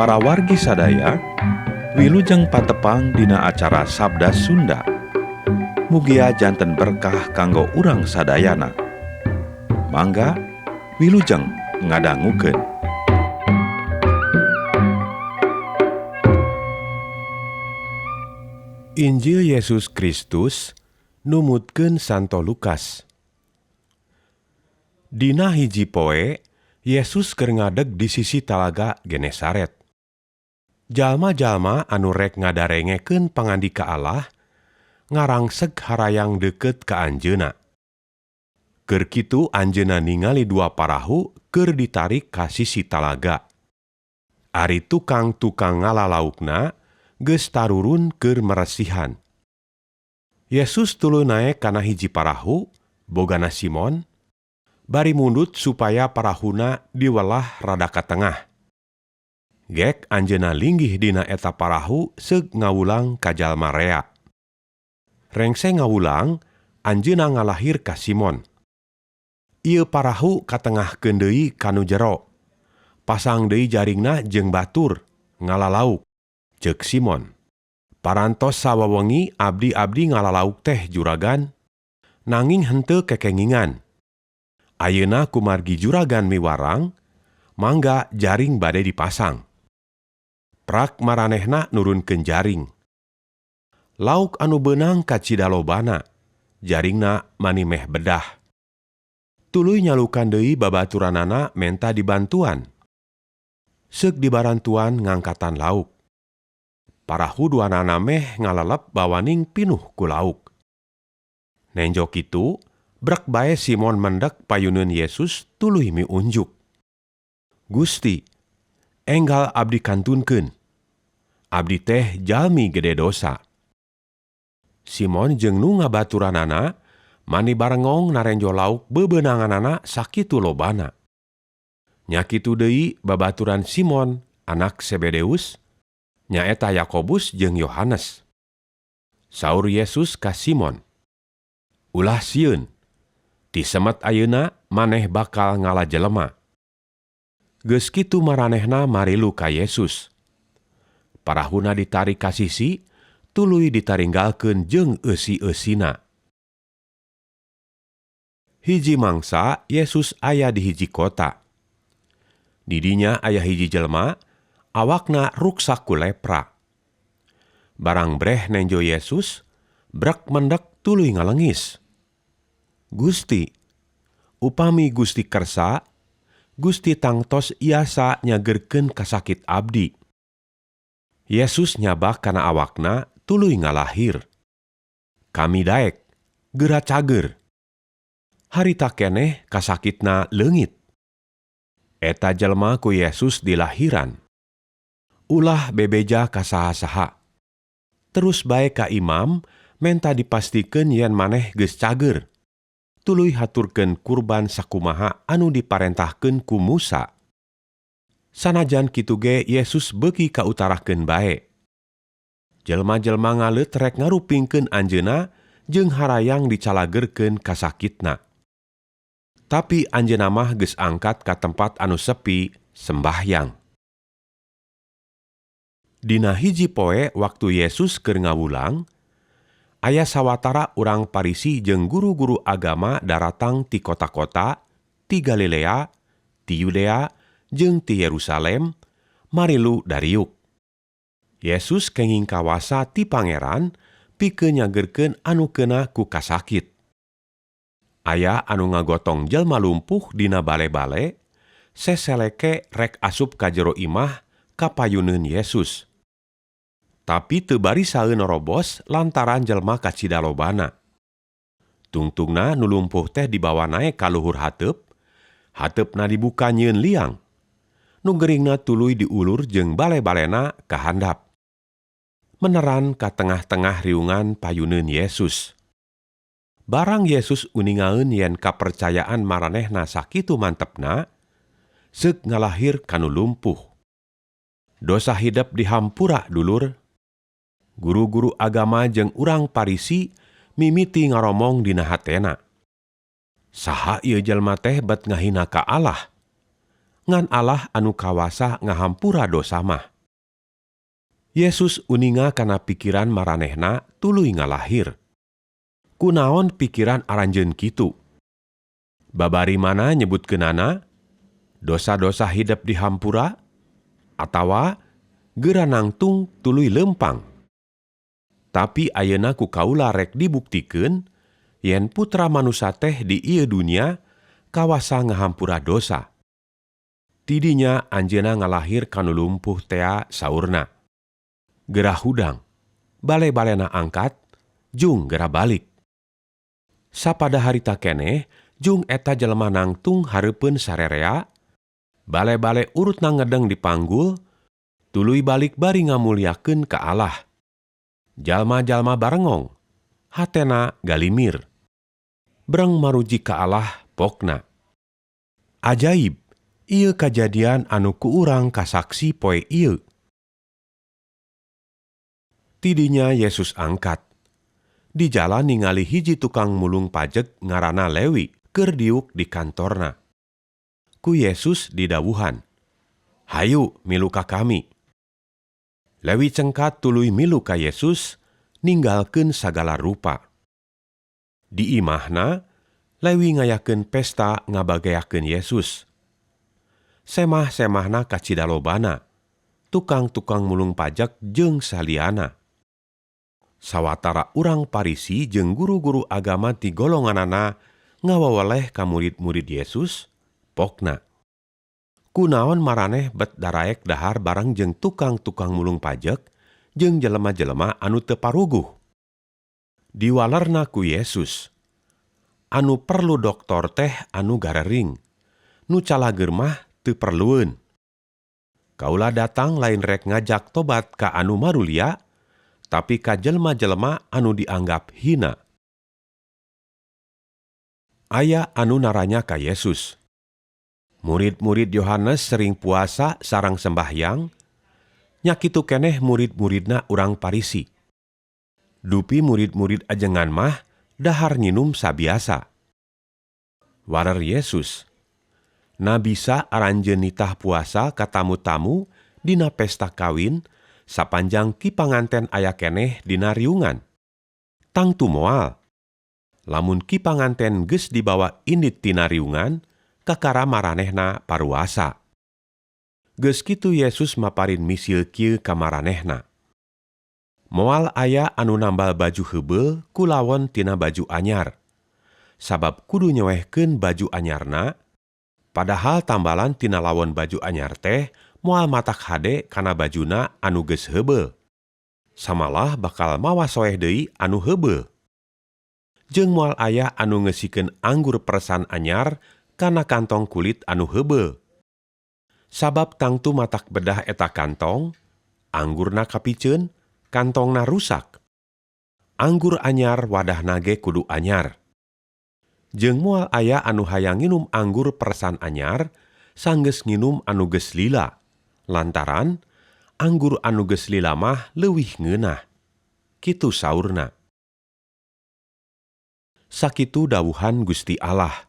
Para wargi sadaya, wilujeng patepang dina acara Sabda Sunda. Mugia janten berkah kanggo urang sadayana. Mangga wilujeng ngadangukeun. Injil Yesus Kristus numutkeun Santo Lukas. Dina hiji poe, Yesus keur ngadeg di sisi talaga Genesaret. Jalma-jalma anu rek ngadarengekeun pangandika Allah, ngarangseg harayang deukeut ka anjeunna. Keur kitu anjeunna ningali dua parahu keur ditarik ka sisi talaga. Ari tukang-tukang ngalalaukna geus tarurun keur maresihan. Yesus tuluy naek kana hiji parahu, bogana Simon, bari mundut supaya parahuna diwelah rada ka tengah. Gek anjeunna linggih dina eta parahu seug ngawulang ka jalma rea. Rengse ngawulang, anjeunna ngalahir ka Simon. Ieu parahu katengahkeun deui kanu jero. Pasang deui jaringna jeung batur, ngalalauk, ceuk Simon. Parantos sawawengi abdi-abdi ngalalauk teh juragan, nanging henteu kekengingan. Ayeuna kumargi juragan miwarang, mangga jaring bade dipasang. Prak maranehna nurunkeun jaring. Lauk anu beunang ka cidalobana, jaringna mani meh bedah. Tuluy nyalukan deui babaturanana menta dibantuan. Seug dibarantuan ngangkatan lauk. Parahu duanana meh ngalalep bawaning pinuh ku lauk. Nenjo kitu, brek bae Simon mendek payuneun Yesus tuluy miunjuk. Gusti, enggal abdi kantunkeun. Abdi teh jalmi gede dosa. Simon jeung nu ngabaturanana mani barengong narenjo lauk bebeunanganana sakitu lobana. Nya kitu deui babaturan Simon anak Zebedeus, nyaeta Yakobus jeung Yohanes. Saur Yesus ka Simon, "Ulah sieun, ti semet ayeuna maneh bakal ngalajelema." Geus kitu maranehna marilu ka Yesus. Parahuna ditarik ka sisi, tuluy ditaringgalkeun jeung eusi-eusina. Hiji mangsa Yesus aya di hiji kota. Di dinya aya hiji jelema, awakna ruksak ku lepra. Barang breh nenjo Yesus, brek mendek tuluy ngalengis. "Gusti, upami Gusti kersa, Gusti tangtos iasa nyagerkeun kasakit abdi." Yesus nyabak kana awakna tuluy ngalahir. "Kami daek, geura cager." Harita keneh kasakitna leungit. Eta jelema ku Yesus dilahiran. Ulah bebeja ka saha-saha. Terus bae ka imam, menta dipastikeun yen maneh geus cager. Tuluy haturkeun kurban sakumaha anu diparentahkeun ku Musa. Sanajan kitu ge Yesus beuki kautarakeun bae. Jelma-jelma ngaleut rek ngarupingkeun anjeunna jeung harayang dicalagerkeun kasakitna. Tapi anjeunna mah geus angkat ka tempat anu sepi sembahyang. Dina hiji poe waktu Yesus keur ngawulang, aya sawatara urang Parisi jeung guru-guru agama daratang ti kota-kota, ti Galilea, ti Yudea, jeung ti Yerusalem, marilu dariuk. Yesus kenging kawasa ti Pangeran pikeun nyagerkeun anu keuna ku kasakit. Aya anu ngagotong jelma lumpuh dina bale-bale, seseleke rek asup ka jero imah ka payuneun Yesus. Tapi teu bari saeun robos lantaran jelma kacidalobana. Tungtungna nu lumpuh teh dibawa nae ka luhur hateup, hateupna dibuka nyieun liang. Nu geuringna tuluy diulur jeung bale-balena ka handap. Meneran ka tengah-tengah riungan payuneun Yesus. Barang Yesus uningaeun yen kapercayaan maranehna sakitu mantepna, seug ngalahir kanu lumpuh. Dosa hidep dihampura dulur. Guru-guru agama jeung urang Parisi mimiti ngaromong dina hatena. Saha ieu jalma teh bet ngahina ka Allah? Ngan Allah anu kawasa ngahampura dosa mah. Yesus uninga kana pikiran maranehna tuluy ngalahir. Kunaon pikiran aranjeun kitu? Babari mana nyebutkeunana? Dosa-dosa hidup di hampura? Atawa geura nangtung tuluy lempang? Tapi ayeuna ku kaula rek dibuktikeun yen putra manusa teh di ieu dunia kawasa ngahampura dosa. Tidinya anjeunna ngalahir kanu lumpuh tea saurna. Geura hudang, bale-balena angkat, jung geura balik. Sapada harita keneh, jung eta jelema nangtung hareupeun sarerea, bale-bale urutna ngedeng di panggul, tuluy balik bari ngamulyakeun ka Allah. Jalma-jalma barengong, hatena galimir. Breng maruji ka Allah pokna. Ajaib, ieu kajadian anu ku urang kasaksi poe ieu. Tidinya Yesus angkat. Di jalan ningali hiji tukang mulung pajek ngaranna Lewi keur diuk di kantorna. Ku Yesus didawuhan, "Hayu milu ka kami." Lewi cengkat tuluy milu ka Yesus, ninggalkeun sagala rupa. Di imahna, Lewi ngayakeun pesta ngabagayakeun Yesus. Semah-semahna kacidalobana, tukang-tukang mulung pajak jeung saliana. Sawatara urang Parisi jeung guru-guru agama ti golonganana ngawaweleh ka murid-murid Yesus, pokna. Kunaon maraneh bet daraek dahar bareng jeung tukang-tukang mulung pajak jeung jelema-jelema anu teu paruguh? Diwalerna ku Yesus, anu perlu doktor teh anu garering, nu calageur mah teu perlueun. Kaula datang lain rek ngajak tobat ka anu marulia, tapi ka jelema-jelema anu dianggap hina. Aya anu naranya ka Yesus, murid-murid Yohanes sering puasa sareng sembahyang, nya kitu keneh murid-muridna urang Parisi. Dupi murid-murid ajengan mah dahar nginum sabiasa. Warer Yesus, na bisa aranjeun nitah puasa ka tamu-tamu dina pesta kawin sapanjang ki panganten aya keneh dina riungan. Tangtu moal. Lamun ki panganten geus dibawa indit tina riungan, kakara maranehna paruasa. Geus kitu Yesus maparin misil kieu ka maranehna. Moal aya anu nambal baju heubeul kulawon tina baju anyar. Sabab kudu nyewehkeun baju anyarna, padahal tambalan tina lawon baju anyar teh moal matak hade kana bajuna anu geus heubeul. Samalah bakal mawa soeh deui anu heubeul. Jeung moal aya anu ngeusikeun anggur peresan anyar kana kantong kulit anu heubeul. Sabab tangtu matak bedah eta kantong, anggurna kapiceun, kantongna rusak. Anggur anyar wadahna ge kudu anyar. Jeung moal aya anu hayang nginum anggur peresan anyar, sanggeus nginum anu geus lila, lantaran anggur anu geus lila mah leuwih ngeunah. Kitu saurna. Sakitu dawuhan Gusti Allah.